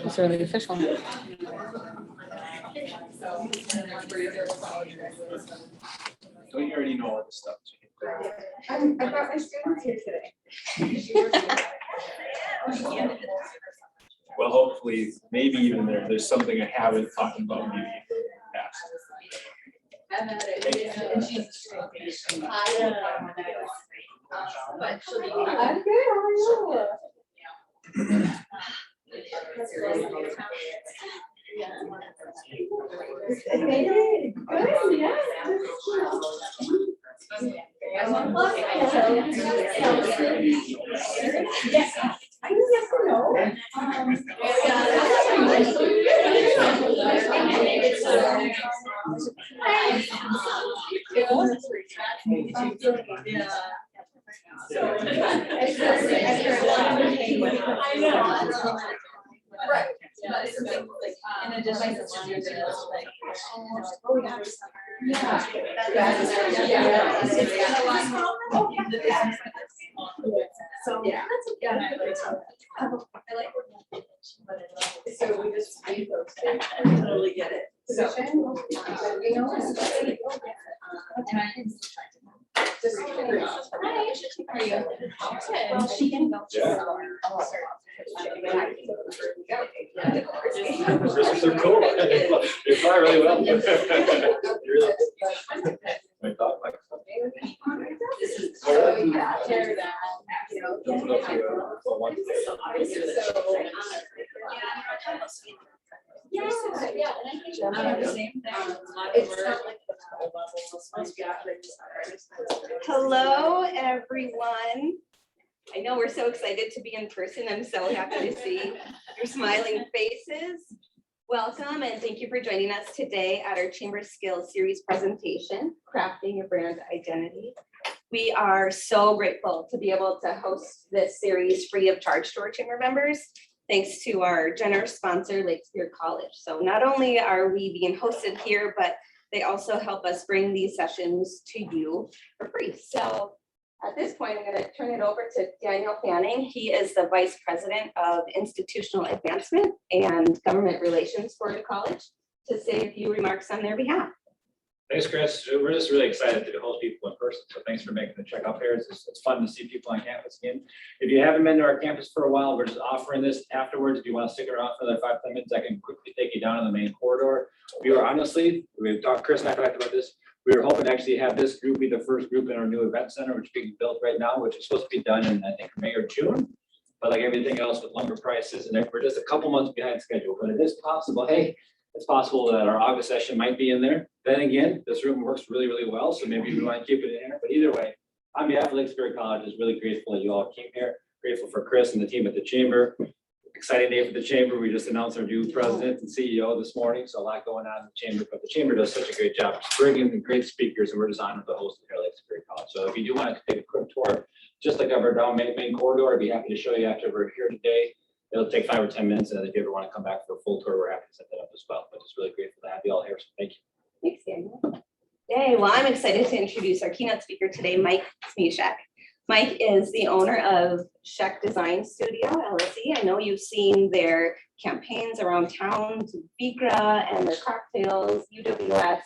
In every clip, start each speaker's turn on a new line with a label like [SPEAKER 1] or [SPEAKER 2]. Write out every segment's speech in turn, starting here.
[SPEAKER 1] It's really official.
[SPEAKER 2] Don't you already know all this stuff?
[SPEAKER 3] I brought my students here today.
[SPEAKER 2] Well, hopefully, maybe even there's something I haven't talked about maybe past.
[SPEAKER 3] And she's but she'll be. I'm good. How are you? I guess no. Right. In addition to so yeah, I like so we just I totally get it. So you know, she can go.
[SPEAKER 2] Christmas are cool. They fly really well. My thought, like,
[SPEAKER 3] Yeah, and I think the same thing. It's not like the
[SPEAKER 4] Hello, everyone. I know we're so excited to be in person. I'm so happy to see your smiling faces. Welcome and thank you for joining us today at our Chamber Skills Series presentation, Crafting Your Brand Identity. We are so grateful to be able to host this series free of charge to our Chamber members, thanks to our generous sponsor, Lake Superior College. So not only are we being hosted here, but they also help us bring these sessions to you for free. So at this point, I'm going to turn it over to Daniel Fanning. He is the Vice President of Institutional Advancement and Government Relations for the college to say a few remarks on their behalf.
[SPEAKER 5] Thanks, Chris. We're just really excited to host people in person. So thanks for making the trek up here. It's fun to see people on campus again. If you haven't been to our campus for a while, we're just offering this afterwards. If you want to stick around for another 5-10 minutes, I can quickly take you down in the main corridor. We were honestly, Chris and I talked about this. We were hoping to actually have this group be the first group in our new event center, which is being built right now, which is supposed to be done in, I think, May or June. But like everything else with lumber prices, and we're just a couple months behind schedule, but it is possible. Hey, it's possible that our August session might be in there. Then again, this room works really, really well, so maybe we want to keep it in here. But either way, on behalf of Lake Superior College, is really grateful that you all came here. Grateful for Chris and the team at the Chamber. Exciting day for the Chamber. We just announced our new president and CEO this morning, so a lot going on in the Chamber. But the Chamber does such a great job bringing in great speakers, and we're just honored to host here at Lake Superior College. So if you do want to take a quick tour, just like our down main corridor, I'd be happy to show you after we're here today. It'll take 5 or 10 minutes, and if you ever want to come back for a full tour, we're happy to set that up as well. But it's really grateful to have you all here. So thank you.
[SPEAKER 4] Thanks, Daniel. Yay, well, I'm excited to introduce our keynote speaker today, Mike Smišek. Mike is the owner of Smišek Design Studio, LLC. I know you've seen their campaigns around town, Vigra and their cocktails, UWS,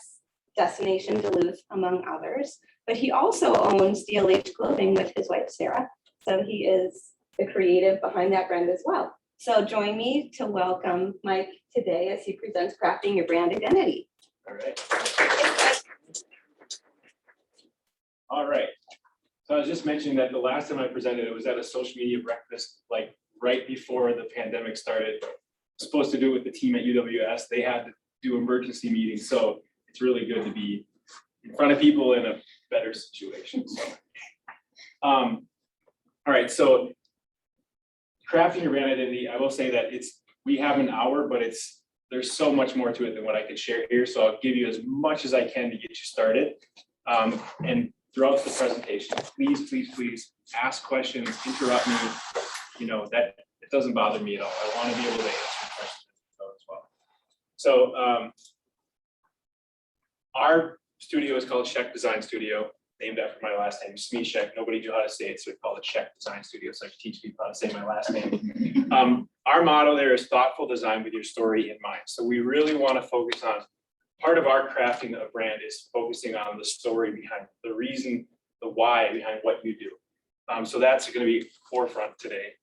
[SPEAKER 4] Destination Duluth, among others. But he also owns DLH Clothing with his wife, Sarah. So he is the creative behind that brand as well. So join me to welcome Mike today as he presents Crafting Your Brand Identity.
[SPEAKER 2] all right. All right. So I was just mentioning that the last time I presented, it was at a social media breakfast, like right before the pandemic started. I was supposed to do it with the team at UWS. They had to do emergency meetings. So it's really good to be in front of people in a better situation. So, all right. So crafting your brand identity, I will say that we have an hour, but there's so much more to it than what I could share here. So I'll give you as much as I can to get you started. And throughout the presentation, please ask questions, interrupt me. You know, that it doesn't bother me at all. I want to be able to answer questions as well. So our studio is called Smišek Design Studio. named after my last name, Smišek. Nobody knew how to say it, so we called it Czech Design Studio, so I could teach people how to say my last name. Our motto there is thoughtful design with your story in mind. So we really want to focus on, part of our crafting of brand is focusing on the story behind the reason, the why behind what you do. So that's going to be forefront today.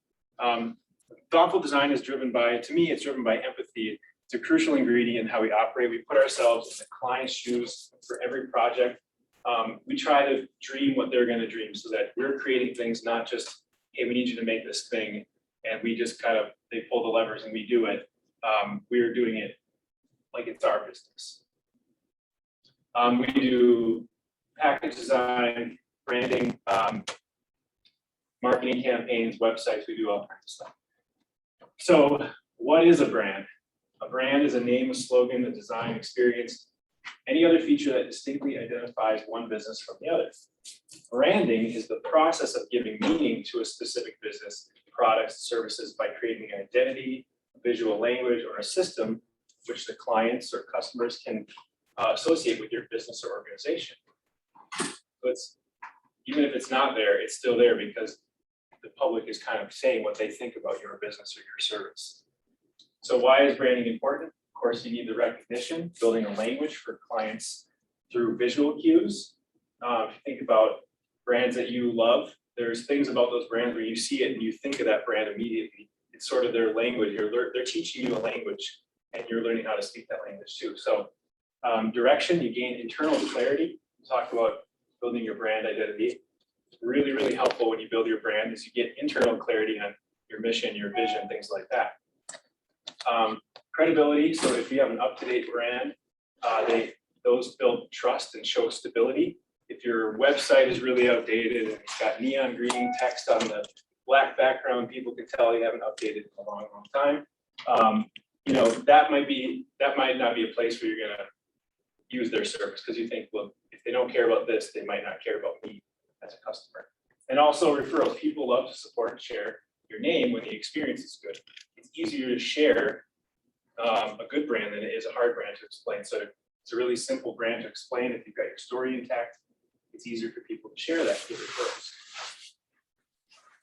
[SPEAKER 2] Thoughtful design is driven by, to me, it's driven by empathy. It's a crucial ingredient in how we operate. We put ourselves in the client's shoes for every project. We try to dream what they're going to dream so that we're creating things, not just, hey, we need you to make this thing. And we just kind of, they pull the levers and we do it. We are doing it like it's our business. We do package design, branding, marketing campaigns, websites, we do all kinds of stuff. So what is a brand? A brand is a name, a slogan, a design, experience, any other feature that distinctly identifies one business from the other. Branding is the process of giving meaning to a specific business, products, services by creating an identity, a visual language, or a system which the clients or customers can associate with your business or organization. So it's, even if it's not there, it's still there because the public is kind of saying what they think about your business or your service. So why is branding important? Of course, you need the recognition, building a language for clients through visual cues. If you think about brands that you love, there's things about those brands where you see it and you think of that brand immediately. It's sort of their language. They're teaching you a language and you're learning how to speak that language too. So direction, you gain internal clarity. We talked about building your brand identity. Really, really helpful when you build your brand is you get internal clarity on your mission, your vision, things like that. Credibility, so if you have an up-to-date brand, those build trust and show stability. If your website is really outdated and it's got neon green text on the black background, people can tell you haven't updated in a long, long time. You know, that might not be a place where you're gonna use their service because you think, well, if they don't care about this, they might not care about me as a customer. And also referrals. People love to support and share your name when the experience is good. It's easier to share a good brand than it is a hard brand to explain. So it's a really simple brand to explain. If you've got your story intact, it's easier for people to share that with referrals.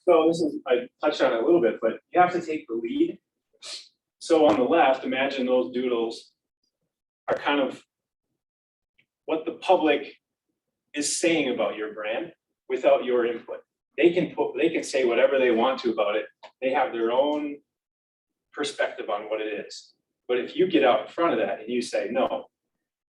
[SPEAKER 2] So this is, I touched on it a little bit, but you have to take the lead. So on the left, imagine those doodles are kind of what the public is saying about your brand without your input. They can say whatever they want to about it. They have their own perspective on what it is. But if you get out in front of that and you say, no,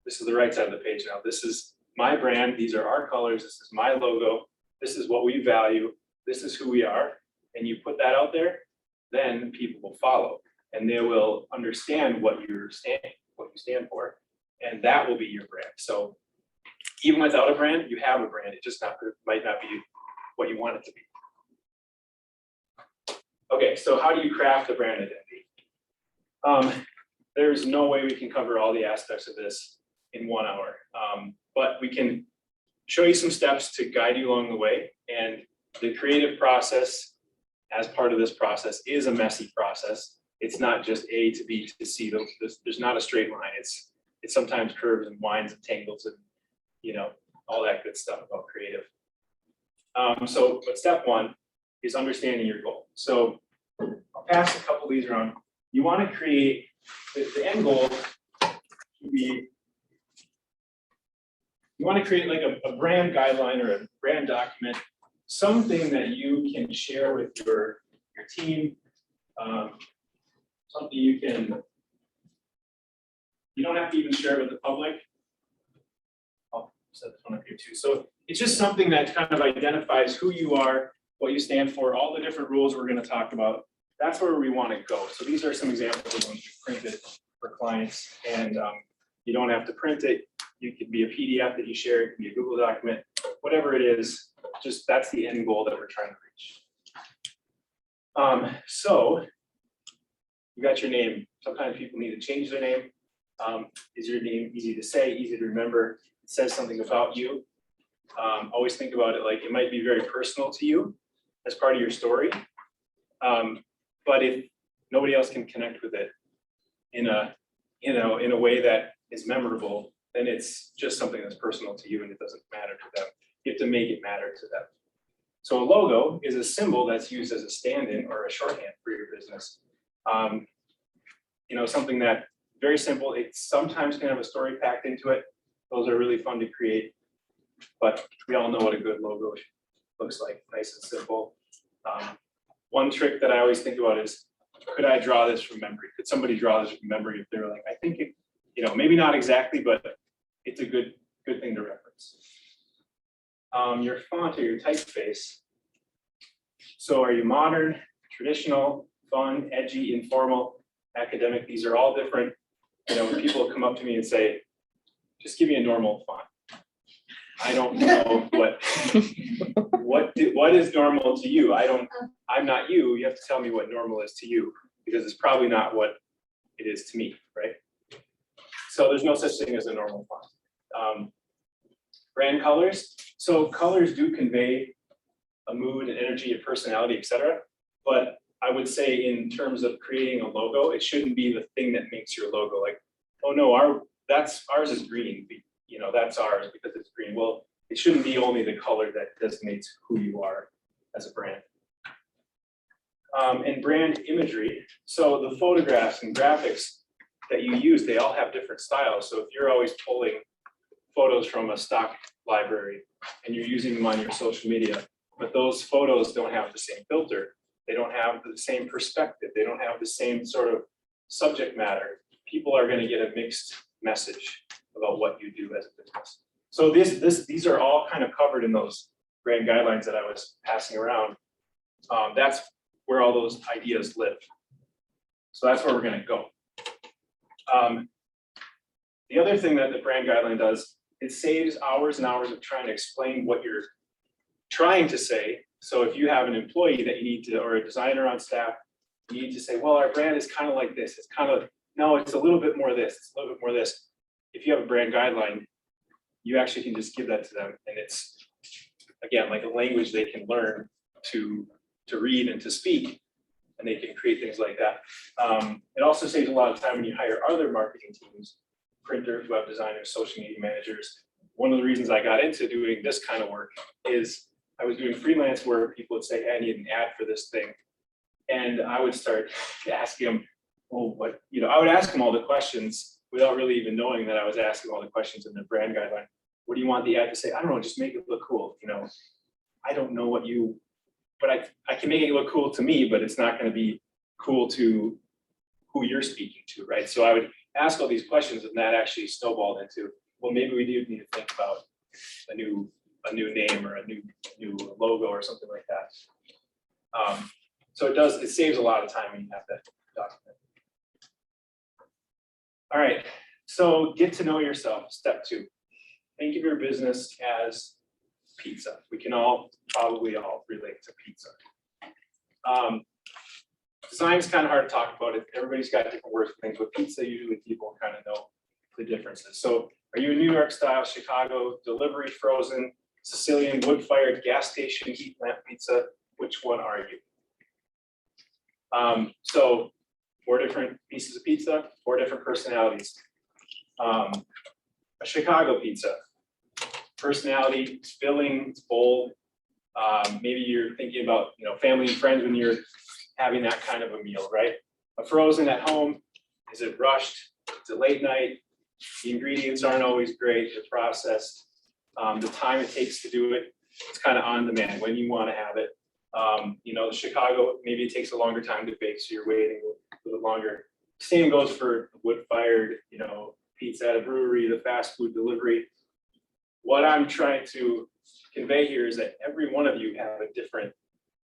[SPEAKER 2] this is the right side of the page now. This is my brand. These are our colors. This is my logo. This is what we value. This is who we are. And you put that out there, then people will follow and they will understand what you stand for. And that will be your brand. So even without a brand, you have a brand. It just might not be what you want it to be. Okay, so how do you craft a brand identity? There's no way we can cover all the aspects of this in 1 hour, but we can show you some steps to guide you along the way. And the creative process, as part of this process, is a messy process. It's not just A to B to C. There's not a straight line. It's sometimes curves and winds and tangles and, you know, all that good stuff about creative. But step one is understanding your goal. So I'll pass a couple of these around. You want to create, the end goal should be, you want to create like a brand guideline or a brand document, something that you can share with your team, something you don't have to even share it with the public. I'll set this one up here too. So it's just something that kind of identifies who you are, what you stand for, all the different rules we're going to talk about. That's where we want to go. So these are some examples of ones we printed for clients, and you don't have to print it. You could be a PDF that you share, it can be a Google document, whatever it is, just that's the end goal that we're trying to reach. So you got your name. Sometimes people need to change their name. Is your name easy to say, easy to remember? It says something about you. Always think about it like it might be very personal to you as part of your story. But if nobody else can connect with it in a way that is memorable, then it's just something that's personal to you and it doesn't matter to them. You have to make it matter to them. So a logo is a symbol that's used as a stand-in or a shorthand for your business. You know, something that very simple. It sometimes can have a story packed into it. Those are really fun to create, but we all know what a good logo looks like, nice and simple. One trick that I always think about is, could I draw this from memory? Could somebody draw this from memory if they were like, I think it, you know, maybe not exactly, but it's a good thing to reference. Your font or your typeface. So are you modern, traditional, fun, edgy, informal, academic? These are all different. You know, when people come up to me and say, just give me a normal font. I don't know what is normal to you. I'm not you. You have to tell me what normal is to you, because it's probably not what it is to me, right? So there's no such thing as a normal font. Brand colors. So colors do convey a mood and energy and personality, etc. But I would say in terms of creating a logo, it shouldn't be the thing that makes your logo. Like, oh no, ours is green. You know, that's ours because it's green. Well, it shouldn't be only the color that designates who you are as a brand. And brand imagery. So the photographs and graphics that you use, they all have different styles. So if you're always pulling photos from a stock library and you're using them on your social media, but those photos don't have the same filter, they don't have the same perspective, they don't have the same sort of subject matter, people are going to get a mixed message about what you do as a business. So these are all kind of covered in those brand guidelines that I was passing around. That's where all those ideas live. So that's where we're going to go. The other thing that the brand guideline does, it saves hours and hours of trying to explain what you're trying to say. So if you have an employee that you need to, or a designer on staff, you need to say, well, our brand is kind of like this. It's kind of, no, it's a little bit more this, it's a little bit more this. If you have a brand guideline, you actually can just give that to them. And it's, again, like a language they can learn to read and to speak, and they can create things like that. It also saves a lot of time when you hire other marketing teams, printers, web designers, social media managers. One of the reasons I got into doing this kind of work is I was doing freelance work. People would say, hey, I need an ad for this thing. And I would start asking them, well, what, you know, I would ask them all the questions without really even knowing that I was asking all the questions in the brand guideline. What do you want the ad to say? I don't know, just make it look cool. You know, I don't know what you, but I can make it look cool to me, but it's not going to be cool to who you're speaking to, right? So I would ask all these questions, and that actually snowballed into, well, maybe we do need to think about a new name or a new logo or something like that. So it saves a lot of time when you have that document. All right, so get to know yourself, step 2. Think of your business as pizza. We can probably all relate to pizza. Design is kind of hard to talk about it. Everybody's got different words for things, but pizza, usually people kind of know the differences. So are you a New York style, Chicago, delivery, frozen, Sicilian, wood-fired, gas station, heat lamp pizza? Which one are you? So 4 different pieces of pizza, 4 different personalities. A Chicago pizza. Personality, it's filling, it's bold. Maybe you're thinking about, you know, family and friends when you're having that kind of a meal, right? A frozen at home, is it rushed? Is it late night? The ingredients aren't always great, they're processed. The time it takes to do it, it's kind of on demand when you want to have it. You know, the Chicago, maybe it takes a longer time to bake, so you're waiting a little longer. Same goes for wood-fired, you know, pizza at a brewery, the fast food delivery. What I'm trying to convey here is that every one of you have a different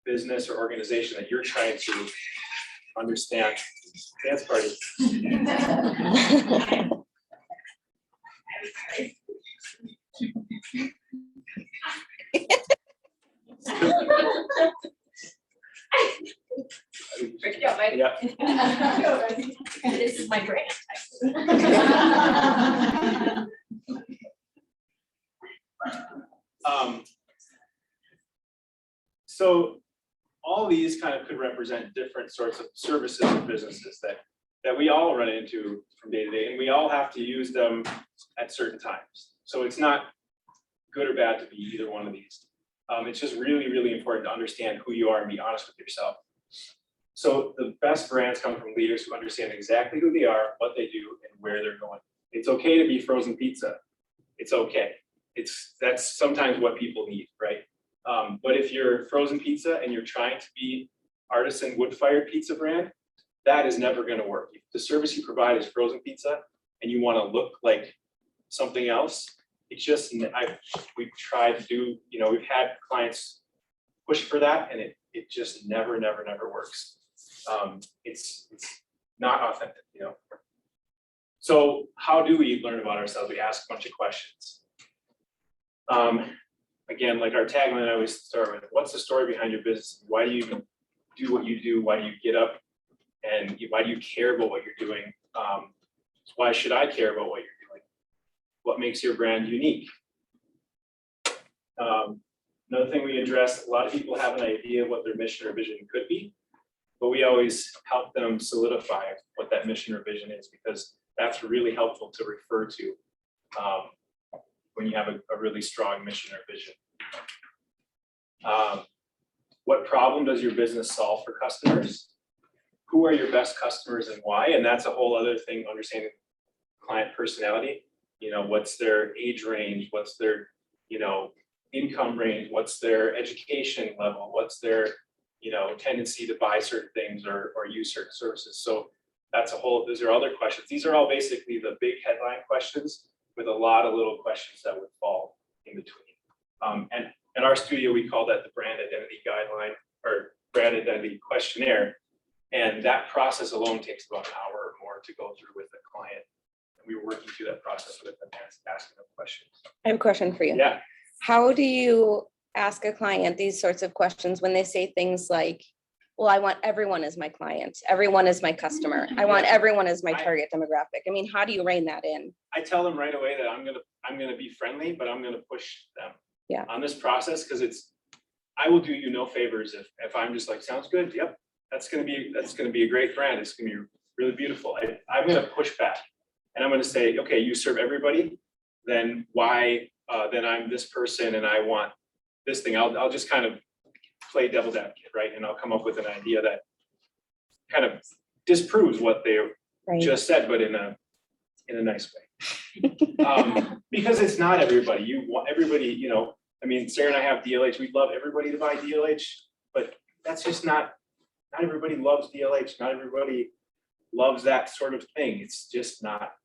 [SPEAKER 2] business or organization that you're trying to understand. Dance party. Yeah.
[SPEAKER 3] This is my brand.
[SPEAKER 2] So all these kind of could represent different sorts of services and businesses that we all run into from day to day, and we all have to use them at certain times. So it's not good or bad to be either one of these. It's just really, really important to understand who you are and be honest with yourself. So the best brands come from leaders who understand exactly who they are, what they do, and where they're going. It's okay to be frozen pizza. It's okay. That's sometimes what people need, right? But if you're frozen pizza and you're trying to be artisan wood-fired pizza brand, that is never going to work. If the service you provide is frozen pizza and you want to look like something else, it's just, we've tried to do, we've had clients push for that and it just never works. It's not authentic, So how do we learn about ourselves? We ask a bunch of questions. Again, like our tagline, I always start with, what's the story behind your business? Why do you even do what you do? Why do you get up? And why do you care about what you're doing? Why should I care about what you're doing? What makes your brand unique? Another thing we address, a lot of people have an idea of what their mission or vision could be, but we always help them solidify what that mission or vision is, because that's really helpful to refer to when you have a really strong mission or vision. What problem does your business solve for customers? Who are your best customers and why? And that's a whole other thing, understanding client personality. What's their age range? What's their, income range? What's their education level? What's their, tendency to buy certain things or use certain services? So those are other questions. These are all basically the big headline questions with a lot of little questions that would fall in between. And in our studio, we call that the brand identity guideline or brand identity questionnaire. And that process alone takes about an hour or more to go through with the client. And we were working through that process with them, asking them questions.
[SPEAKER 4] I have a question for you.
[SPEAKER 2] Yeah.
[SPEAKER 4] How do you ask a client these sorts of questions when they say things like, well, I want everyone as my client. Everyone is my customer. I want everyone as my target demographic. I mean, how do you rein that in?
[SPEAKER 2] I tell them right away that I'm gonna be friendly, but I'm gonna push them on this process, because I will do you no favors if I'm just like, sounds good. Yep, that's gonna be a great brand. It's gonna be really beautiful. I'm gonna push back, and I'm gonna say, okay, you serve everybody, then why? Then I'm this person and I want this thing. I'll just kind of play devil's advocate, right? And I'll come up with an idea that kind of disproves what they just said, but in a nice way. Because it's not everybody. You want everybody, Sarah and I have DLH. We'd love everybody to buy DLH, but that's just not everybody loves DLH. Not everybody loves that sort of thing. It's just not.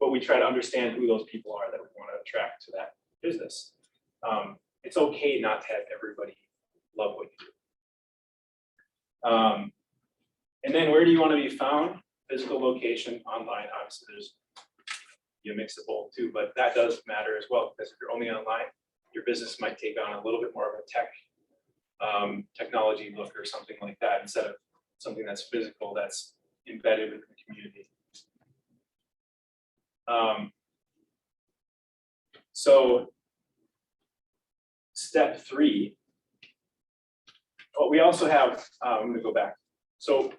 [SPEAKER 2] But we try to understand who those people are that we want to attract to that business. It's okay not to have everybody love what you do. And then where do you want to be found? Physical location, online. Obviously, there's a mix of both too, but that does matter as well, because if you're only online, your business might take on a little bit more of a technology look or something like that, instead of something that's physical, that's embedded with the community. So step 3. Well, we also have, I'm going to go back. So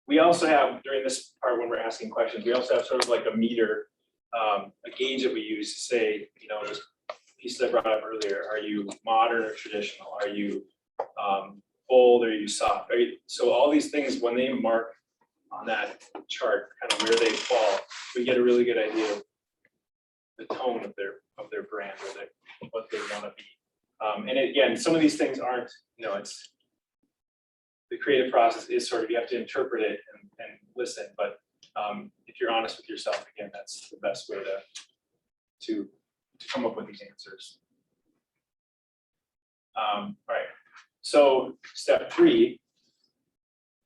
[SPEAKER 2] we also have, during this part when we're asking questions, we also have sort of like a meter, a gauge that we use to say, this piece that I brought up earlier, are you modern or traditional? Are you bold or are you soft? So all these things, when they mark on that chart, kind of where they fall, we get a really good idea of the tone of their brand or what they want to be. And again, some of these things aren't, it's the creative process is sort of, you have to interpret it and listen. But if you're honest with yourself, again, that's the best way to come up with these answers. All right. So step 3,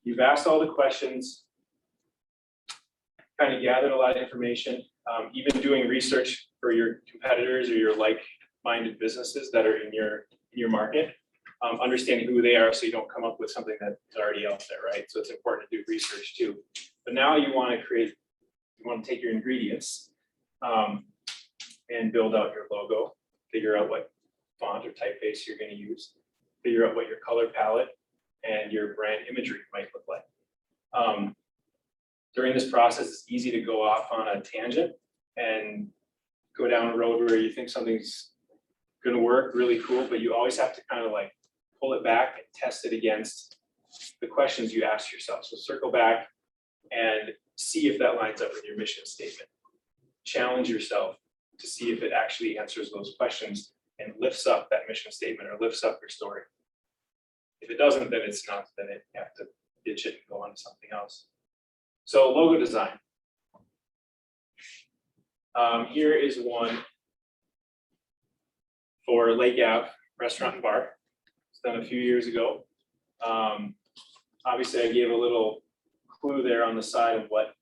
[SPEAKER 2] you've asked all the questions, kind of gathered a lot of information, even doing research for your competitors or your like-minded businesses that are in your market, understanding who they are so you don't come up with something that is already out there, right? So it's important to do research too. But now you want to take your ingredients and build out your logo, figure out what font or typeface you're going to use, figure out what your color palette and your brand imagery might look like. During this process, it's easy to go off on a tangent and go down a road where you think something's gonna work really cool, but you always have to kind of like pull it back and test it against the questions you ask yourself. So circle back and see if that lines up with your mission statement. Challenge yourself to see if it actually answers those questions and lifts up that mission statement or lifts up your story. If it doesn't, then it's not, then you have to ditch it and go on to something else. So logo design. Here is one for Lake Ave Restaurant and Bar. It's done a few years ago. Obviously, I gave a little clue there on the side of what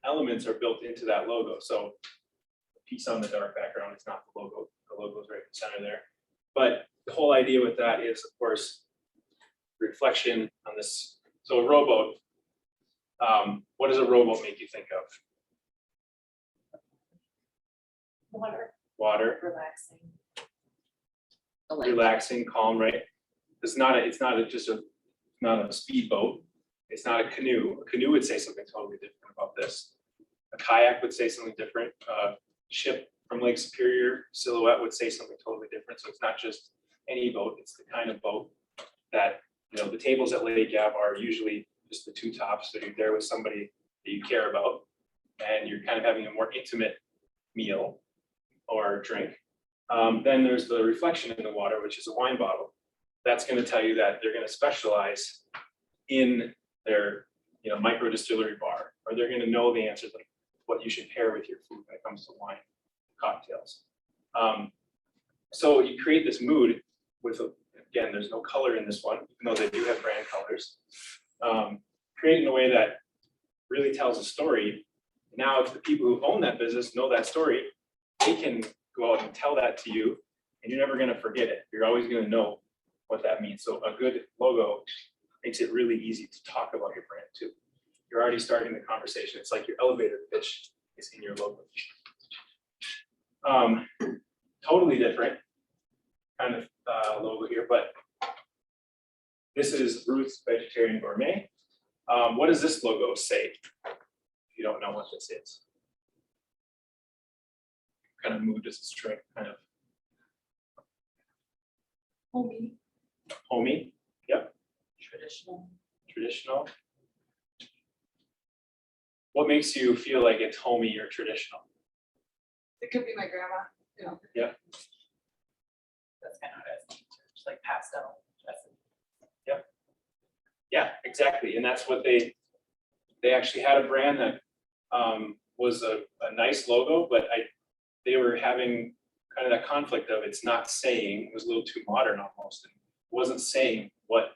[SPEAKER 2] elements are built into that logo. So the piece on the dark background is not the logo. The logo is right in the center there. But the whole idea with that is, of course, reflection on this. So a rowboat, what does a rowboat make you think of?
[SPEAKER 3] Water,
[SPEAKER 2] Water,
[SPEAKER 3] relaxing.
[SPEAKER 2] relaxing, calm, right? It's not a speedboat. It's not a canoe. A canoe would say something totally different about this. A kayak would say something different. A ship from Lake Superior, Silhouette, would say something totally different. So it's not just any boat, it's the kind of boat that, you know, the tables at Lake Ave are usually just the two tops. So you're there with somebody that you care about, and you're kind of having a more intimate meal or drink. Then there's the reflection in the water, which is a wine bottle. That's going to tell you that they're going to specialize in their, you know, micro distillery bar, or they're going to know the answers, like what you should pair with your food when it comes to wine, cocktails. So you create this mood with, again, there's no color in this one, even though they do have brand colors. Create in a way that really tells a story. Now, if the people who own that business know that story, they can go out and tell that to you, and you're never going to forget it. You're always going to know what that means. So a good logo makes it really easy to talk about your brand too. You're already starting the conversation. It's like your elevator pitch is in your logo. Totally different kind of logo here, but this is Ruth's Vegetarian Gourmet. What does this logo say? If you don't know what this is. What kind of mood does this strike? Kind of
[SPEAKER 3] Homey.
[SPEAKER 2] homey. Yep.
[SPEAKER 3] Traditional.
[SPEAKER 2] What makes you feel like it's homey or traditional?
[SPEAKER 3] It could be my grandma, you know.
[SPEAKER 2] Yeah.
[SPEAKER 3] That's kind of what it's like pastel.
[SPEAKER 2] Yeah, exactly. And that's what they actually had a brand that was a nice logo, but they were having kind of that conflict of it's not saying, it was a little too modern almost. It wasn't saying what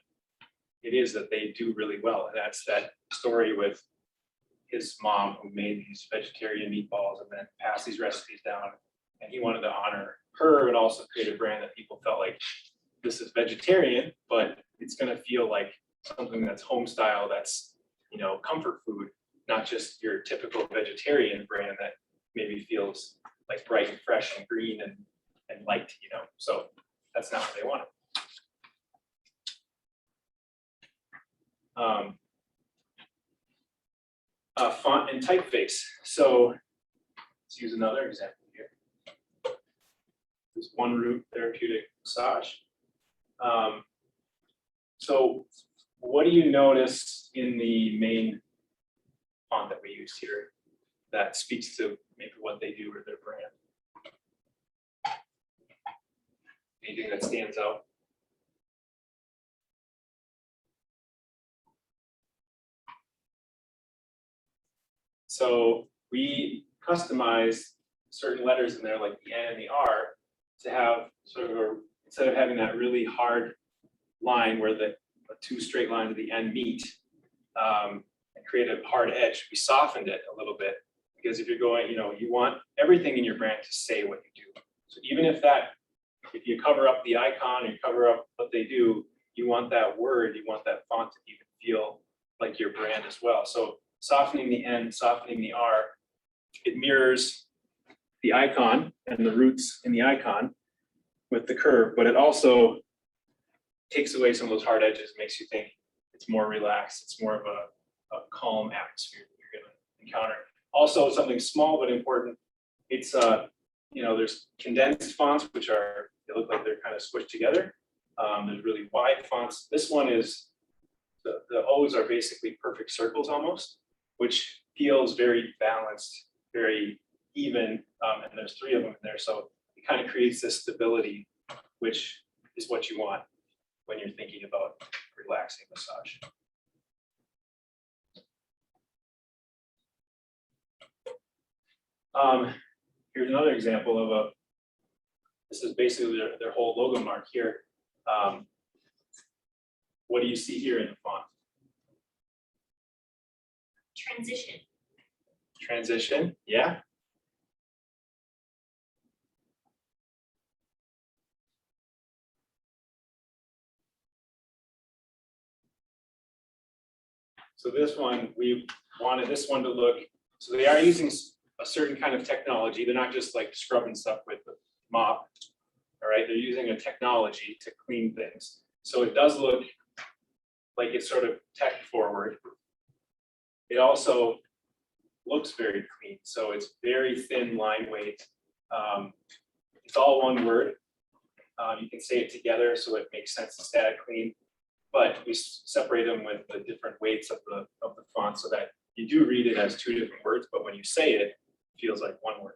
[SPEAKER 2] it is that they do really well. And that's that story with his mom who made these vegetarian meatballs and then passed these recipes down. And he wanted to honor her and also create a brand that people felt like this is vegetarian, but it's going to feel like something that's home style, that's, you know, comfort food, not just your typical vegetarian brand that maybe feels like bright and fresh and green and light, you know. So that's not what they wanted. Font and typeface. So let's use another example here. This One Root Therapeutic Massage. So what do you notice in the main font that we used here that speaks to maybe what they do or their brand? Anything that stands out? So we customize certain letters in there, like the N and the R, to have sort of instead of having that really hard line where the two straight lines of the N meet and create a hard edge, we softened it a little bit, because if you're going, you know, you want everything in your brand to say what you do. So even if you cover up the icon or you cover up what they do, you want that word, you want that font to even feel like your brand as well. So softening the N, softening the R, it mirrors the icon and the roots in the icon with the curve, but it also takes away some of those hard edges, makes you think it's more relaxed, it's more of a calm atmosphere that you're going to encounter. Also, something small but important, it's there's condensed fonts, which are, they look like they're kind of squished together. There's really wide fonts. This one is, the O's are basically perfect circles almost, which feels very balanced, very even, and there's 3 of them in there. So it kind of creates this stability, which is what you want when you're thinking about relaxing massage. Here's another example of this is basically their whole logo mark here. What do you see here in the font?
[SPEAKER 3] Transition.
[SPEAKER 2] Transition, yeah. So this one, we wanted this one to look, so they are using a certain kind of technology. They're not just like scrubbing stuff with the mop. All right, they're using a technology to clean things. So it does look like it's sort of tech forward. It also looks very clean. So it's very thin line weight. It's all one word. You can say it together so it makes sense to static clean, but we separate them with the different weights of the font so that you do read it as 2 different words, but when you say it, it feels like one word.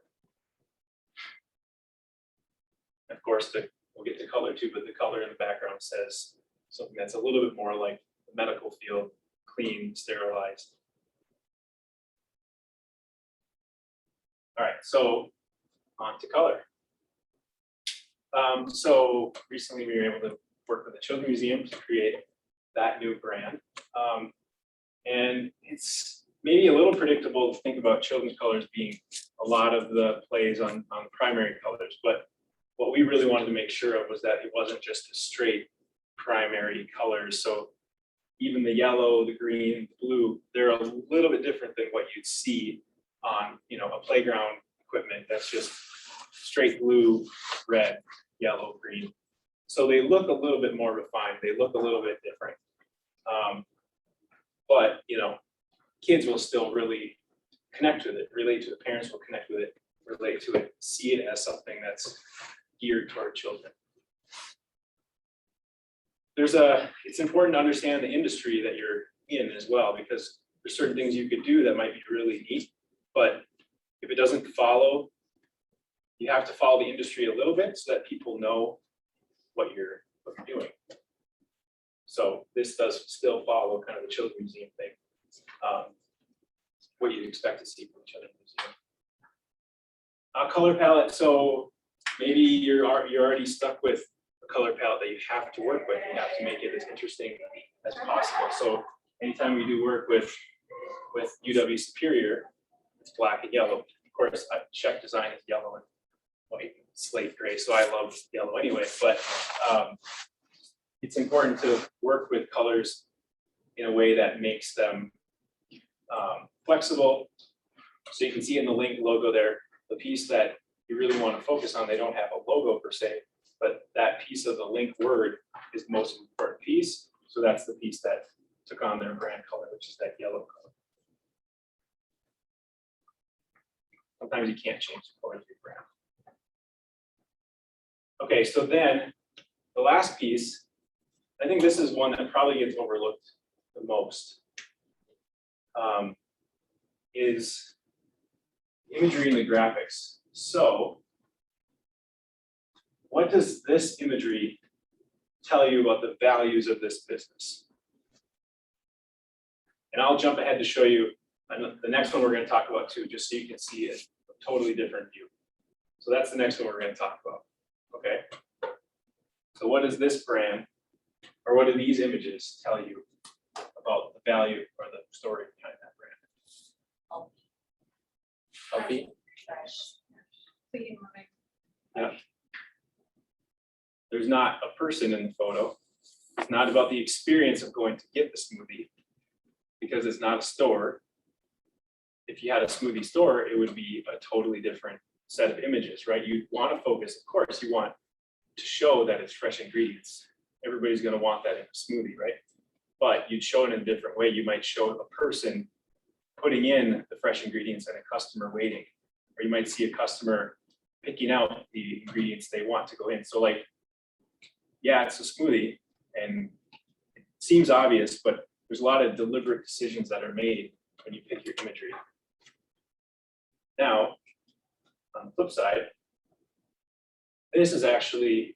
[SPEAKER 2] Of course, we'll get to color too, but the color in the background says something that's a little bit more like the medical field, clean, sterilized. All right, so on to color. So recently we were able to work with the Children's Museum to create that new brand. And it's maybe a little predictable to think about children's colors being a lot of the plays on primary colors, but what we really wanted to make sure of was that it wasn't just a straight primary colors. So even the yellow, the green, the blue, they're a little bit different than what you'd see on, a playground equipment that's just straight blue, red, yellow, green. So they look a little bit more refined. They look a little bit different. But, kids will still really connect with it, relate to it. Parents will connect with it, relate to it, see it as something that's geared toward children. It's important to understand the industry that you're in as well, because there's certain things you could do that might be really neat, but if it doesn't follow, you have to follow the industry a little bit so that people know what you're doing. So this does still follow kind of the Children's Museum thing, what you'd expect to see from the Children's Museum. Color palette. So maybe you're already stuck with a color palette that you have to work with. You have to make it as interesting as possible. So anytime we do work with UW Superior, it's black and yellow. Of course, check design is yellow and white, and slate gray. So I love yellow anyway. But it's important to work with colors in a way that makes them flexible. So you can see in the link logo there, the piece that you really want to focus on, they don't have a logo per se, but that piece of the link word is the most important piece. So that's the piece that took on their brand color, which is that yellow color. Sometimes you can't change the color of your brand. Okay, so then the last piece, I think this is one that probably gets overlooked the most, is imagery in the graphics. So what does this imagery tell you about the values of this business? And I'll jump ahead to show you the next one we're going to talk about too, just so you can see a totally different view. So that's the next one we're going to talk about. Okay. So what does this brand, or what do these images tell you about the value or the story behind that brand? Healthy. Yeah. There's not a person in the photo. It's not about the experience of going to get the smoothie, because it's not a store. If you had a smoothie store, it would be a totally different set of images, right? You want to focus, of course, you want to show that it's fresh ingredients. Everybody's going to want that in a smoothie, right? But you'd show it in a different way. You might show a person putting in the fresh ingredients and a customer waiting, or you might see a customer picking out the ingredients they want to go in. So like, yeah, it's a smoothie and it seems obvious, but there's a lot of deliberate decisions that are made when you pick your imagery. Now, on the flip side, this is actually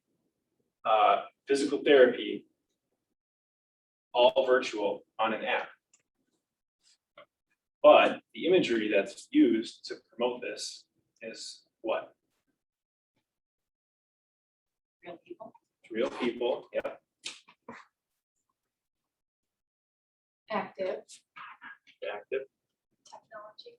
[SPEAKER 2] physical therapy, all virtual on an app. But the imagery that's used to promote this is what?
[SPEAKER 3] Real people.
[SPEAKER 2] Real people, yeah.
[SPEAKER 3] Active.
[SPEAKER 2] Active.
[SPEAKER 3] Technology.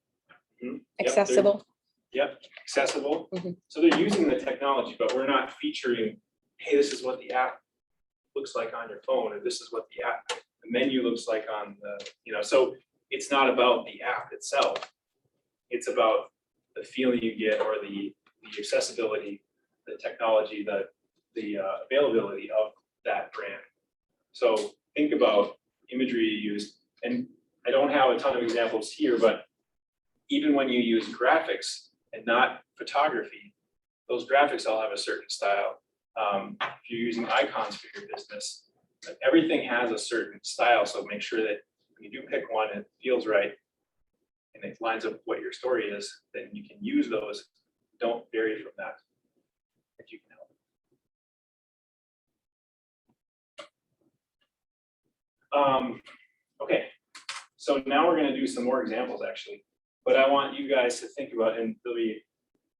[SPEAKER 2] Mhm. Yep,
[SPEAKER 1] Accessible.
[SPEAKER 2] Yep, accessible.
[SPEAKER 1] Mhm.
[SPEAKER 2] So they're using the technology, but we're not featuring, hey, this is what the app looks like on your phone, or this is what the menu looks like on the, so it's not about the app itself. It's about the feeling you get or the accessibility, the technology, the availability of that brand. So think about imagery you use, and I don't have a ton of examples here, but even when you use graphics and not photography, those graphics all have a certain style. If you're using icons for your business, everything has a certain style. So make sure that when you do pick one, it feels right and it lines up with what your story is, then you can use those. Don't vary from that if you can help. Okay, so now we're going to do some more examples actually, but I want you guys to think about, and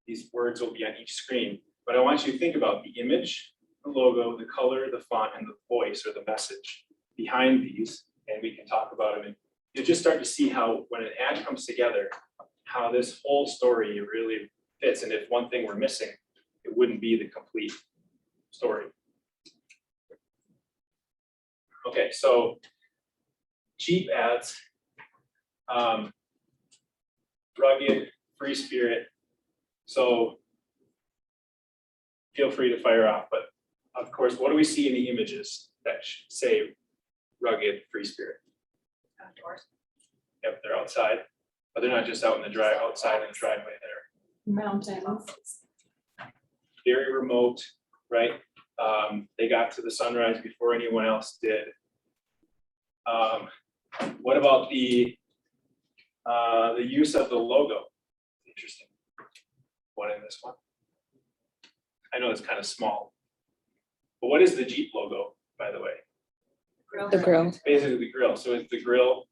[SPEAKER 2] these words will be on each screen, but I want you to think about the image, the logo, the color, the font, and the voice or the message behind these, and we can talk about them. And you'll just start to see how, when an ad comes together, how this whole story really fits. And if one thing were missing, it wouldn't be the complete story. Okay, so cheap ads, rugged, free spirit. So feel free to fire off, but of course, what do we see in the images that say rugged, free spirit?
[SPEAKER 3] Outdoors.
[SPEAKER 2] Yep, they're outside, but they're not just out in the outside in the driveway there.
[SPEAKER 3] Mountains.
[SPEAKER 2] Very remote, right? They got to the sunrise before anyone else did. What about the use of the logo? Interesting. One in this one. I know it's kind of small, but what is the Jeep logo, by the way?
[SPEAKER 1] The grill.
[SPEAKER 2] It's basically the grill. So it's the grill.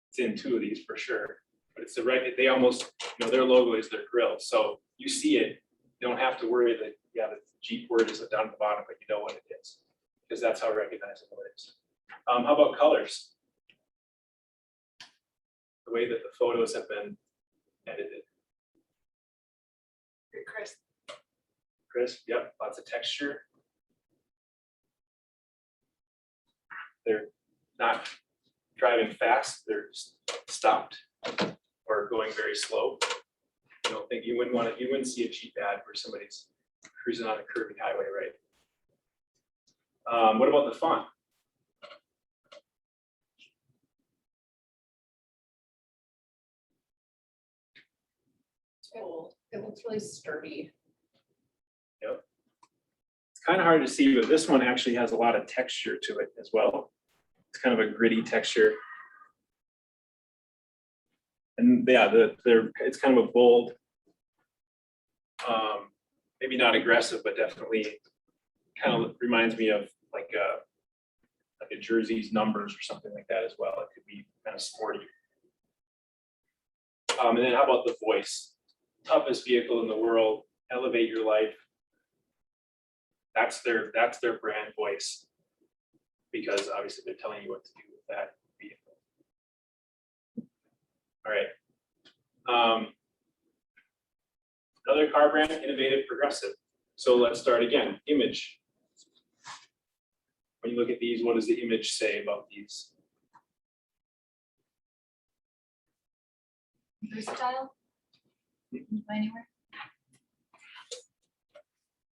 [SPEAKER 2] It's in two of these for sure, but it's the right. They almost, their logo is their grill. So you see it, you don't have to worry that the Jeep word is down at the bottom, but you know what it is because that's how recognizable it is. How about colors? The way that the photos have been edited.
[SPEAKER 3] Chris.
[SPEAKER 2] Crisp, yep, lots of texture. They're not driving fast, they're just stopped or going very slow. I don't think you wouldn't see a cheap ad where somebody's cruising on a curvy highway, right? What about the font?
[SPEAKER 3] It's old. It looks really sturdy.
[SPEAKER 2] It's kind of hard to see, but this one actually has a lot of texture to it as well. It's kind of a gritty texture. And yeah, it's kind of a bold, maybe not aggressive, but definitely kind of reminds me of like a jersey's numbers or something like that as well. It could be kind of sporty. And then how about the voice? Toughest vehicle in the world, elevate your life. That's their brand voice, because obviously they're telling you what to do with that vehicle. All right. Another car brand, innovative, progressive. So let's start again. Image. When you look at these, what does the image say about these?
[SPEAKER 3] Versatile. Anywhere.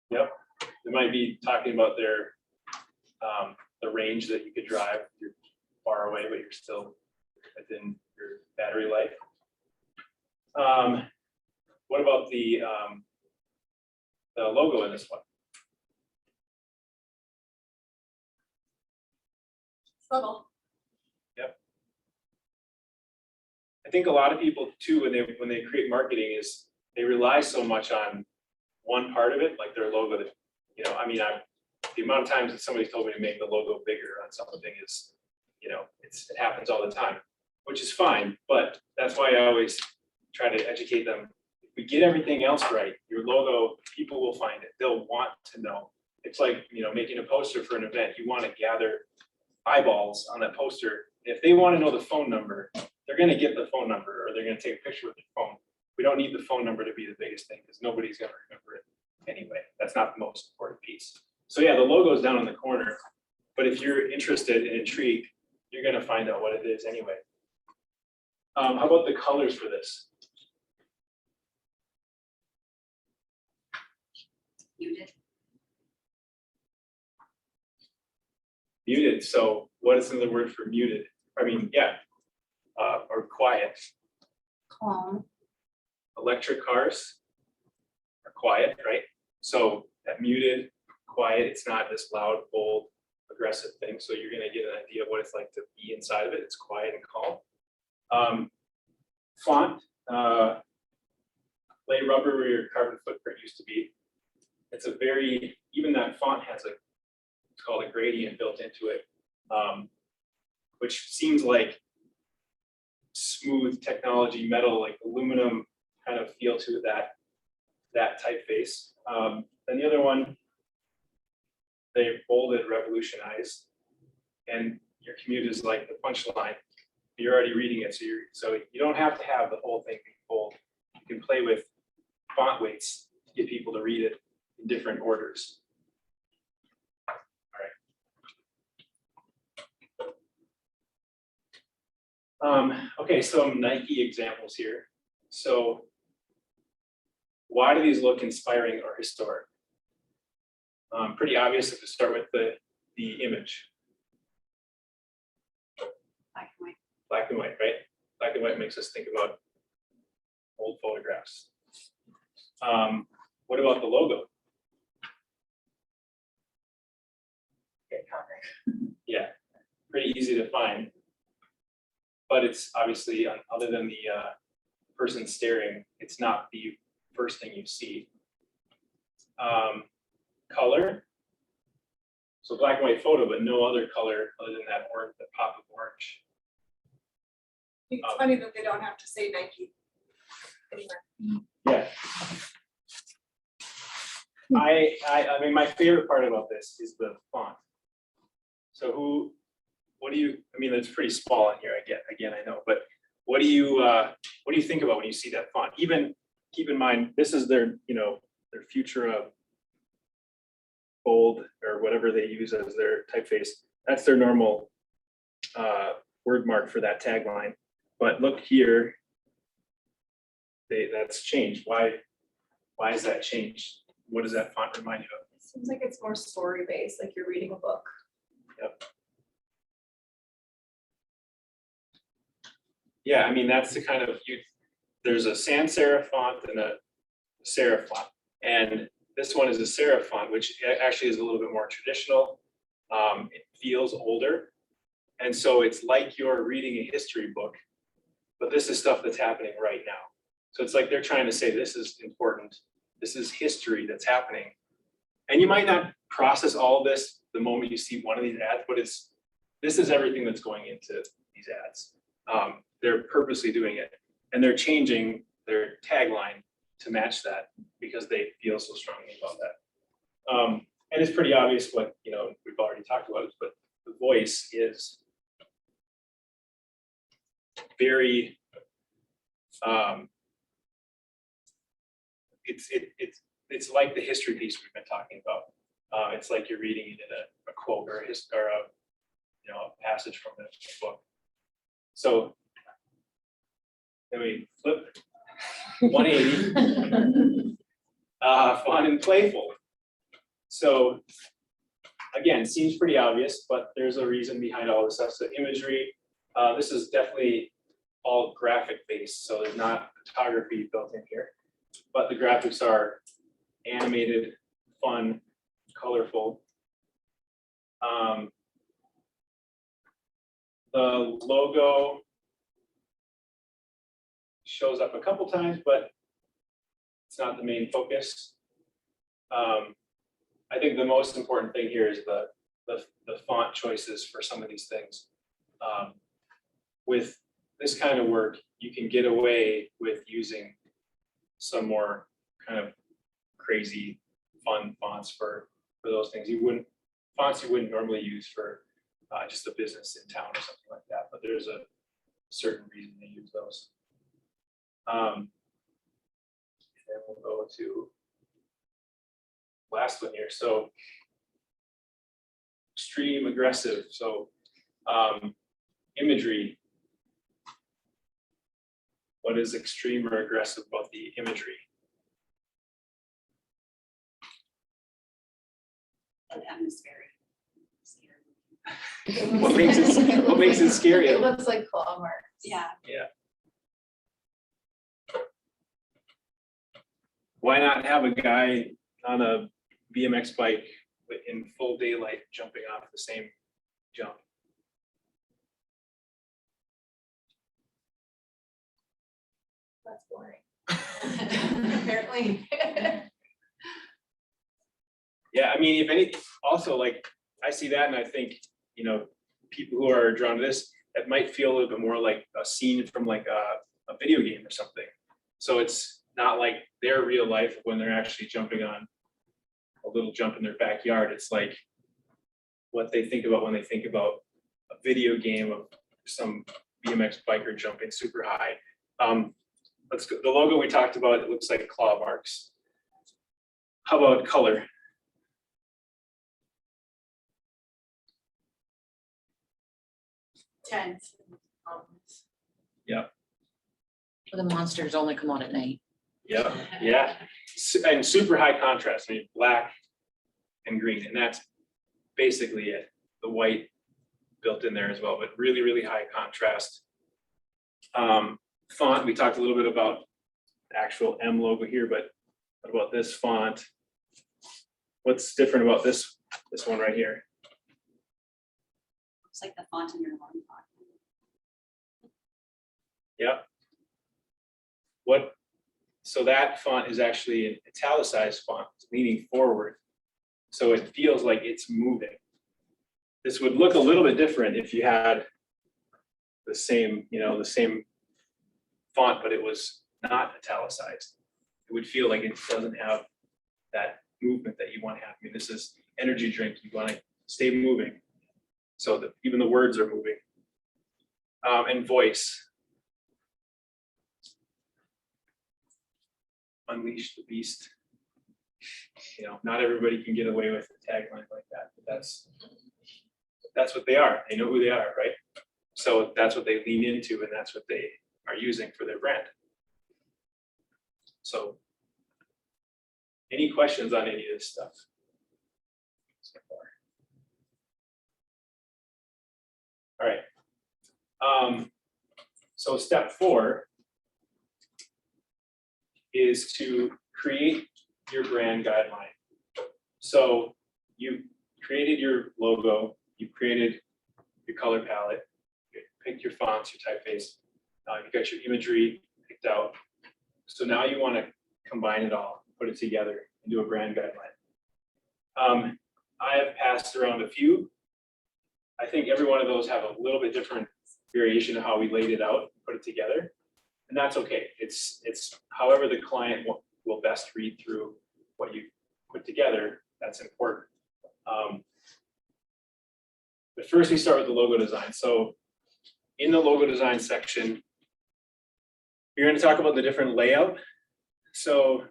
[SPEAKER 2] Yep. They might be talking about their the range that you could drive. You're far away, but you're still within your battery life. What about the the logo in this one.
[SPEAKER 3] Subtle.
[SPEAKER 2] I think a lot of people too, when they create marketing, is they rely so much on one part of it, like their logo. That, you know, I mean, the amount of times that somebody's told me to make the logo bigger on something is, you know, it happens all the time, which is fine. But that's why I always try to educate them. If we get everything else right, your logo, people will find it. They'll want to know. It's like, you know, making a poster for an event. You want to gather eyeballs on that poster. If they want to know the phone number, they're going to get the phone number, or they're going to take a picture with their phone. We don't need the phone number to be the biggest thing, because nobody's going to remember it anyway. That's not the most important piece. So yeah, the logo is down in the corner, but if you're interested and intrigued, you're going to find out what it is anyway. How about the colors for this?
[SPEAKER 4] Muted.
[SPEAKER 2] Muted. So what is another word for muted? I mean, yeah, or quiet.
[SPEAKER 3] Calm.
[SPEAKER 2] Electric cars are quiet, right? So that muted, quiet, it's not this loud, bold, aggressive thing. So you're gonna get an idea of what it's like to be inside of it. It's quiet and calm. Font, lay rubber where your carbon footprint used to be. It's a very, even that font has it's called a gradient built into it, which seems like smooth technology, metal, like aluminum kind of feel to that typeface. Then the other one, they bolded revolutionized, and your commute is like the punchline. You're already reading it, so you don't have to have the whole thing be bold. You can play with font weights to get people to read it in different orders. All right. Okay, some Nike examples here. So why do these look inspiring or historic? Pretty obvious if we start with the image.
[SPEAKER 4] Black and white.
[SPEAKER 2] Black and white, right? Black and white makes us think about old photographs. What about the logo? Yeah, pretty easy to find. But it's obviously, other than the person staring, it's not the first thing you see. Color. So black and white photo, but no other color other than that orange, the pop of orange.
[SPEAKER 3] It's funny that they don't have to say Nike anywhere.
[SPEAKER 2] Yeah. I mean, my favorite part about this is the font. So what do you, I mean, it's pretty small in here, again, I know, but what do you think about when you see that font? Even keep in mind, this is their, you know, their Futura bold or whatever they use as their typeface. That's their normal word mark for that tagline. But look here, that's changed. Why is that changed? What does that font remind you of?
[SPEAKER 3] It seems like it's more story-based, like you're reading a book.
[SPEAKER 2] Yep. Yeah, I mean, that's the kind of, there's a sans serif font and a serif font. And this one is a serif font, which actually is a little bit more traditional. It feels older. And so it's like you're reading a history book, but this is stuff that's happening right now. So it's like they're trying to say this is important. This is history that's happening. And you might not process all of this the moment you see one of these ads, but this is everything that's going into these ads. They're purposely doing it, and they're changing their tagline to match that because they feel so strongly about that. And it's pretty obvious what, you know, we've already talked about it, but the voice is very, it's like the history piece we've been talking about. It's like you're reading it in a quote or a passage from the book. So then we flip 180, fun and playful. So again, seems pretty obvious, but there's a reason behind all this stuff. So imagery, this is definitely all graphic based, so there's not photography built in here, but the graphics are animated, fun, colorful. The logo shows up a couple times, but it's not the main focus. I think the most important thing here is the font choices for some of these things. With this kind of work, you can get away with using some more kind of crazy, fun fonts for those things. Fonts you wouldn't normally use for just a business in town or something like that, but there's a certain reason to use those. And then we'll go to last one here. So extreme aggressive. So imagery. What is extreme or aggressive about the imagery?
[SPEAKER 3] An atmospheric.
[SPEAKER 2] What makes it scary?
[SPEAKER 1] It looks like claw marks.
[SPEAKER 3] Yeah.
[SPEAKER 2] Why not have a guy on a BMX bike in full daylight jumping off the same jump?
[SPEAKER 1] That's boring. Apparently.
[SPEAKER 2] Yeah, I mean, if anything, also like I see that and I think, people who are drawn to this, it might feel a little bit more like a scene from like a video game or something. So it's not like their real life when they're actually jumping on a little jump in their backyard. It's like what they think about when they think about a video game of some BMX biker jumping super high. Let's go. The logo we talked about, it looks like claw marks. How about color?
[SPEAKER 1] Tense.
[SPEAKER 6] The monsters only come on at night.
[SPEAKER 2] Yeah, and super high contrast. I mean, black and green, and that's basically it. The white built in there as well, but really, really high contrast. Font, we talked a little bit about the actual M logo here, but what about this font? What's different about this one right here?
[SPEAKER 3] Looks like the font in your alarm clock.
[SPEAKER 2] Yep. So that font is actually an italicized font, it's leaning forward. So it feels like it's moving. This would look a little bit different if you had the same font, but it was not italicized. It would feel like it doesn't have that movement that you want to have. I mean, this is energy drink. You want to stay moving so that even the words are moving. And voice. Unleash the beast. Not everybody can get away with a tagline like that, but that's what they are. They know who they are, right? So that's what they lean into, and that's what they are using for their brand. So, any questions on any of this stuff so far? All right. So step 4 is to create your brand guideline. So you created your logo, you created your color palette, you picked your fonts, your typeface, you got your imagery picked out. So now you want to combine it all, put it together and do a brand guideline. I have passed around a few. I think every one of those have a little bit different variation of how we laid it out, put it together. And that's okay. It's however the client will best read through what you put together. That's important. But first we start with the logo design. So in the logo design section, we're going to talk about the different layout. So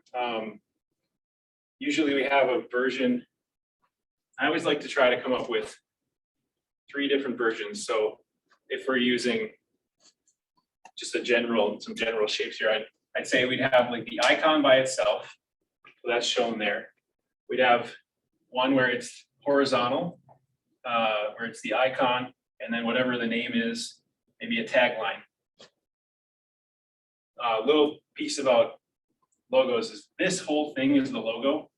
[SPEAKER 2] usually we have a version. I always like to try to come up with 3 different versions. So if we're using just some general shapes here, I'd say we'd have like the icon by itself. So that's shown there. We'd have one where it's horizontal, where it's the icon, and then whatever the name is, maybe a tagline. A little piece about logos is this whole thing is the logo.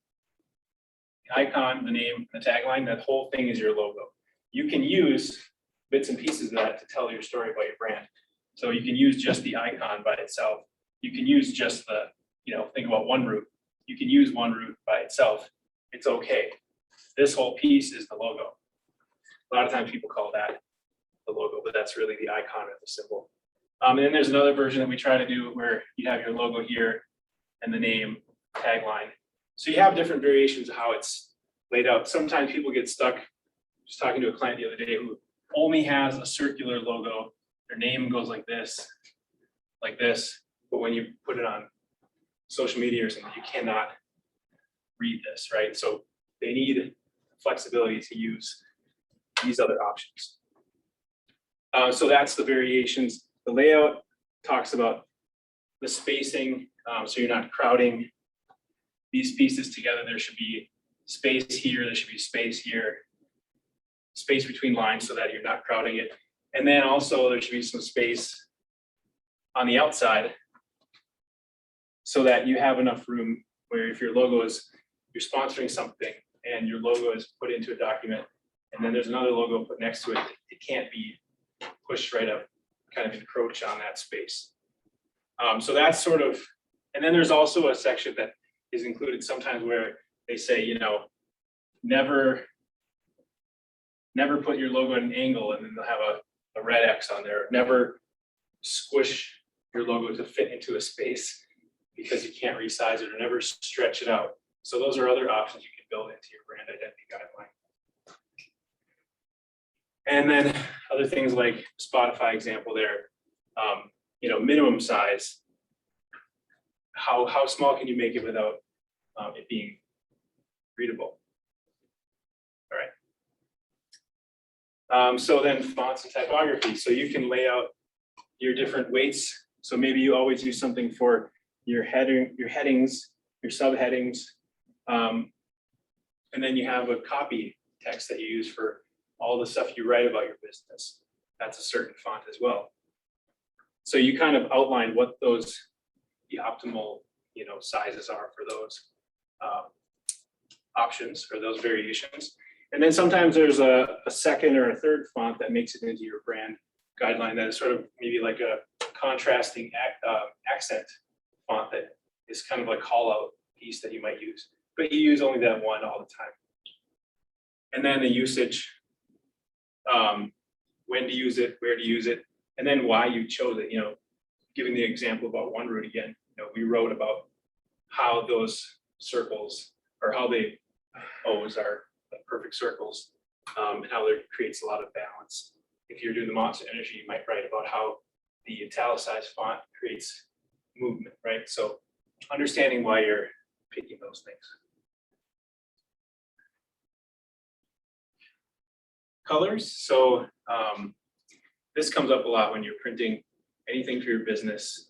[SPEAKER 2] The icon, the name, the tagline, that whole thing is your logo. You can use bits and pieces of that to tell your story about your brand. So you can use just the icon by itself. You can use just the, think about one root. You can use one root by itself. It's okay. This whole piece is the logo. A lot of times people call that the logo, but that's really the icon or the symbol. And then there's another version that we try to do where you have your logo here and the name, tagline. So you have different variations of how it's laid out. Sometimes people get stuck. Just talking to a client the other day who only has a circular logo. Their name goes like this. But when you put it on social media or something, you cannot read this, right? So they need flexibility to use these other options. So that's the variations. The layout talks about the spacing, so you're not crowding these pieces together. There should be space here, there should be space here, space between lines so that you're not crowding it. And then also there should be some space on the outside so that you have enough room where if your logo is, you're sponsoring something and your logo is put into a document and then there's another logo put next to it, it can't be pushed right up, kind of encroach on that space. So that's sort of, and then there's also a section that is included sometimes where they say, never put your logo at an angle and then they'll have a red X on there. Never squish your logo to fit into a space because you can't resize it, or never stretch it out. So those are other options you can build into your brand identity guideline. And then other things like Spotify example there, minimum size. How small can you make it without it being readable? All right. So then fonts and typography. So you can lay out your different weights. So maybe you always do something for your headings, your subheadings, and then you have a copy text that you use for all the stuff you write about your business. That's a certain font as well. So you kind of outline what the optimal, sizes are for those options or those variations. And then sometimes there's a second or a third font that makes it into your brand guideline that is sort of maybe like a contrasting accent font that is kind of like call out piece that you might use, but you use only that one all the time. And then the usage, when to use it, where to use it, and then why you chose it. Giving the example about one root again, we wrote about how those circles or how they O's are perfect circles, and how there creates a lot of balance. If you're doing the Monster Energy, you might write about how the italicized font creates movement, right? So understanding why you're picking those things. Colors. So this comes up a lot when you're printing anything for your business.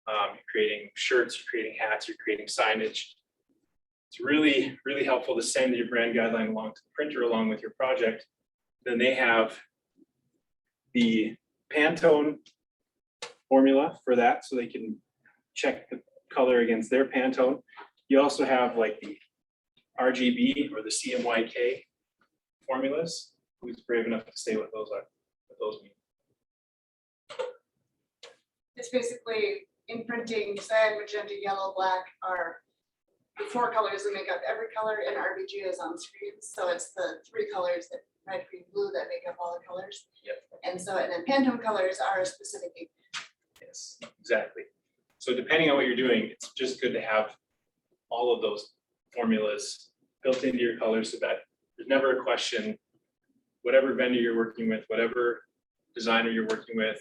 [SPEAKER 2] You're creating shirts, you're creating hats, you're creating signage. It's really, really helpful to send your brand guideline along to the printer along with your project. Then they have the Pantone formula for that, so they can check the color against their Pantone. You also have like the RGB or the CMYK formulas. Who's brave enough to say what those are? What those mean?
[SPEAKER 3] It's basically in printing, cyan, magenta, yellow, black are the 4 colors that make up every color, and RGB is on screen. So it's the 3 colors that red, green, blue that make up all the colors.
[SPEAKER 2] Yep.
[SPEAKER 3] And then Pantone colors are a specific ink.
[SPEAKER 2] Yes, exactly. So depending on what you're doing, it's just good to have all of those formulas built into your colors so that there's never a question. Whatever vendor you're working with, whatever designer you're working with,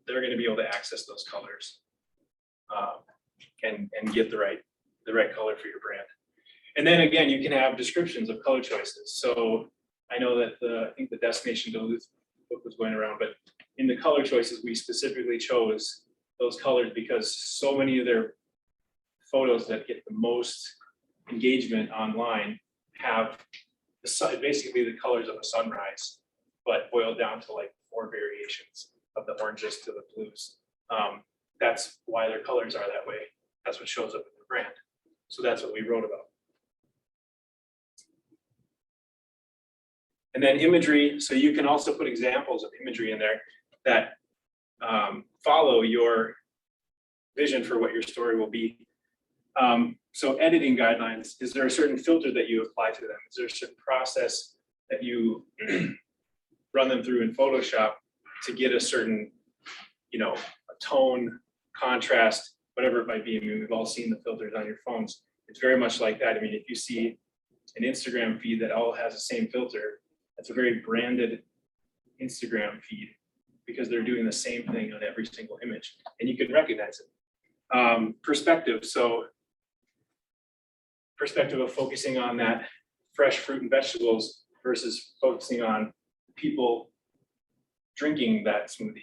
[SPEAKER 2] they're going to be able to access those colors and get the right color for your brand. And then again, you can have descriptions of color choices. So I know that I think the Destination Duluth book was going around, but in the color choices, we specifically chose those colors because so many of their photos that get the most engagement online have basically the colors of a sunrise, but boiled down to like 4 variations of the oranges to the blues. That's why their colors are that way. That's what shows up in the brand. So that's what we wrote about. And then imagery, so you can also put examples of imagery in there that follow your vision for what your story will be. So editing guidelines, is there a certain filter that you apply to them? Is there a certain process that you run them through in Photoshop to get a certain, a tone, contrast, whatever it might be? I mean, we've all seen the filters on your phones. It's very much like that. I mean, if you see an Instagram feed that all has the same filter, that's a very branded Instagram feed because they're doing the same thing on every single image and you can recognize it. Perspective. So perspective of focusing on that fresh fruit and vegetables versus focusing on people drinking that smoothie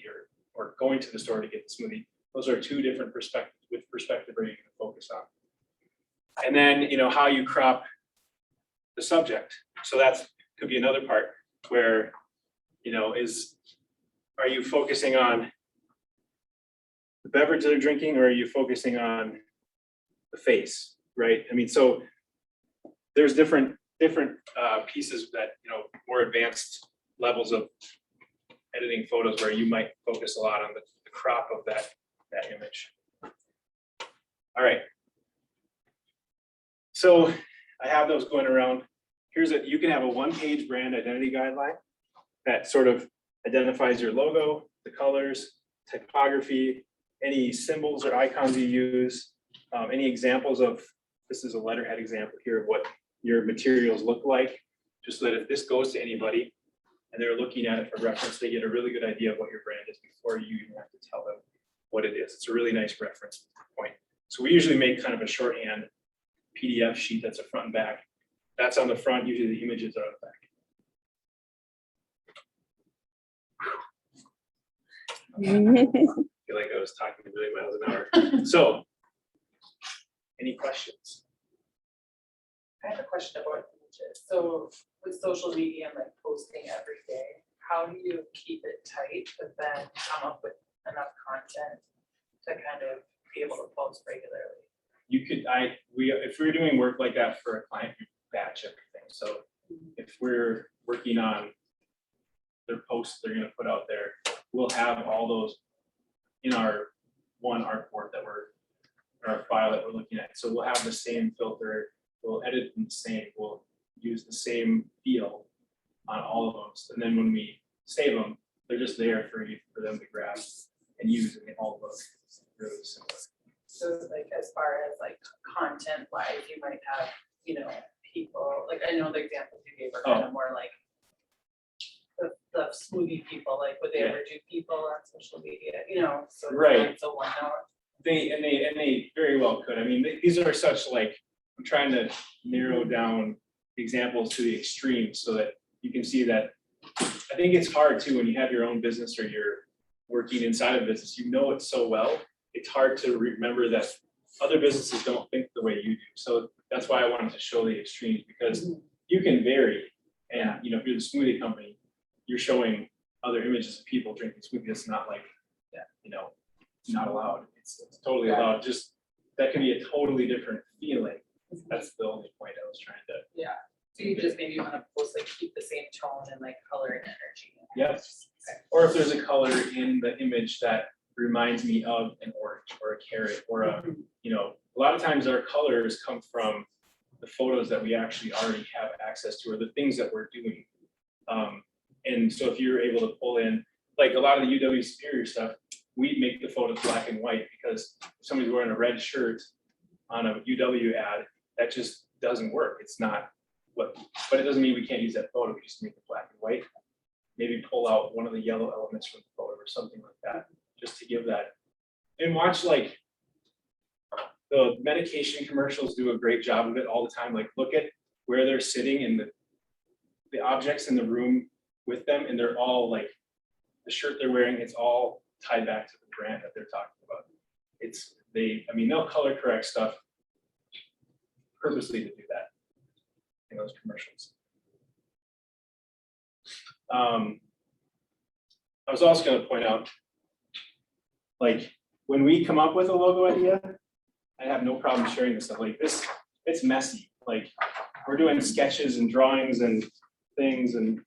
[SPEAKER 2] or going to the store to get the smoothie. Those are two different perspectives. With perspective are you going to focus on? And then, how you crop the subject. So that's could be another part where, are you focusing on the beverage they're drinking or are you focusing on the face, right? I mean, so there's different pieces that, more advanced levels of editing photos where you might focus a lot on the crop of that image. All right. So I have those going around. You can have a one-page brand identity guideline that sort of identifies your logo, the colors, typography, any symbols or icons you use, any examples of, this is a letterhead example here of what your materials look like, just so that if this goes to anybody and they're looking at it for reference, they get a really good idea of what your brand is before you even have to tell them what it is. It's a really nice reference point. So we usually make kind of a shorthand PDF sheet that's a front and back. That's on the front, usually the images are on the back. I feel like I was talking a million miles an hour. So, any questions?
[SPEAKER 1] I have a question about images. So with social media and like posting every day, how do you keep it tight, but then come up with enough content to kind of be able to post regularly?
[SPEAKER 2] You could, if we're doing work like that for a client, we batch everything. So if we're working on their posts they're going to put out there, we'll have all those in our one artboard that our file that we're looking at. So we'll have the same filter, we'll edit them the same, we'll use the same feel on all of those. And then when we save them, they're just there for them to grab and use, and they all look really similar.
[SPEAKER 1] So like as far as like content wise, you might have, people, like I know the examples you gave are kind of more like the smoothie people, like would they ever do people on social media, so it's
[SPEAKER 2] Right.
[SPEAKER 1] not so one note.
[SPEAKER 2] They very well could. I mean, these are such like, I'm trying to narrow down examples to the extremes so that you can see that. I think it's hard too when you have your own business or you're working inside a business, it so well. It's hard to remember that other businesses don't think the way you do. So that's why I wanted to show the extremes, because you can vary. And if you're the smoothie company, you're showing other images of people drinking smoothie. It's not like that, not allowed. It's totally allowed. Just that can be a totally different feeling. That's the only point I was trying to.
[SPEAKER 1] Yeah. So you just maybe want to post like keep the same tone and like color and energy.
[SPEAKER 2] Yep. Or if there's a color in the image that reminds me of an orange or a carrot or a lot of times our colors come from the photos that we actually already have access to or the things that we're doing. And so if you're able to pull in, like a lot of the UW Superior stuff, we make the photos black and white because if somebody's wearing a red shirt on a UW ad, that just doesn't work. It's not but it doesn't mean we can't use that photo. We just make it black and white. Maybe pull out one of the yellow elements from the photo or something like that, just to give that. And watch like the medication commercials do a great job of it all the time. Like look at where they're sitting and the objects in the room with them, and they're all like the shirt they're wearing, it's all tied back to the brand that they're talking about. They'll color correct stuff purposely to do that in those commercials. I was also going to point out, like when we come up with a logo idea, I have no problem sharing this stuff like this. It's messy. Like we're doing sketches and drawings and things and,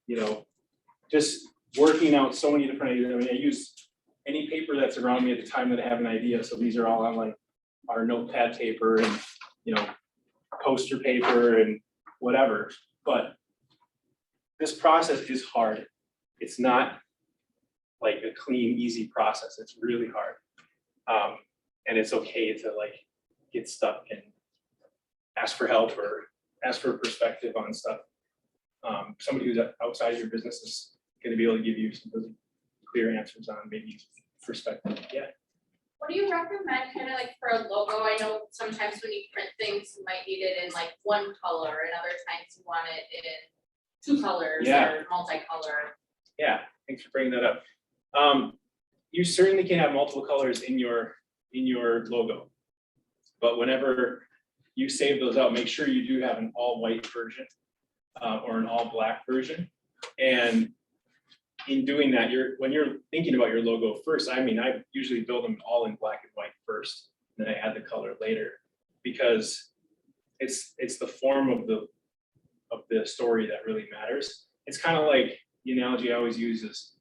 [SPEAKER 2] just working out so many different ideas. I mean, I use any paper that's around me at the time that I have an idea. So these are all on like our notepad paper and, poster paper and whatever. But this process is hard. It's not like a clean, easy process. It's really hard. And it's okay to like get stuck and ask for help or ask for a perspective on stuff. Somebody who's outside of your business is going to be able to give you some really clear answers on maybe perspective. Yeah.
[SPEAKER 7] What do you recommend kind of like for a logo? I know sometimes when you print things, you might need it in like one color and other times you want it in 2 colors
[SPEAKER 2] Yeah.
[SPEAKER 7] or multicolor.
[SPEAKER 2] Yeah, thanks for bringing that up. You certainly can have multiple colors in your logo, but whenever you save those out, make sure you do have an all white version or an all black version. And in doing that, when you're thinking about your logo first, I mean, I usually build them all in black and white first, and then I add the color later, because it's the form of the story that really matters. It's kind of like the analogy I always use is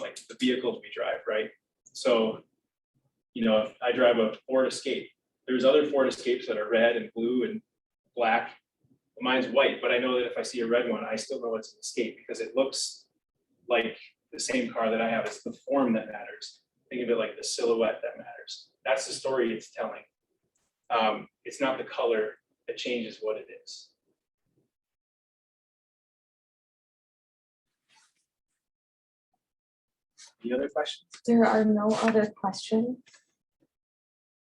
[SPEAKER 2] like the vehicles we drive, right? So, if I drive a Ford Escape, there's other Ford Escapes that are red and blue and black. Mine's white, but I know that if I see a red one, I still know it's an Escape because it looks like the same car that I have. It's the form that matters. Think of it like the silhouette that matters. That's the story it's telling. It's not the color that changes what it is. Any other questions?
[SPEAKER 8] There are no other questions.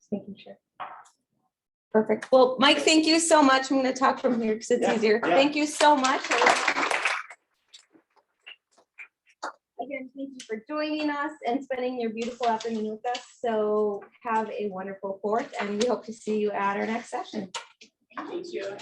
[SPEAKER 8] Just making sure. Perfect. Well, Mike, thank you so much. I'm going to talk from here because it's
[SPEAKER 2] Yeah,
[SPEAKER 8] easier.
[SPEAKER 2] yeah.
[SPEAKER 8] Thank you so much.
[SPEAKER 4] Again, thank you for joining us and spending your beautiful afternoon with us. So have a wonderful 4th, and we hope to see you at our next session.
[SPEAKER 1] Thank you.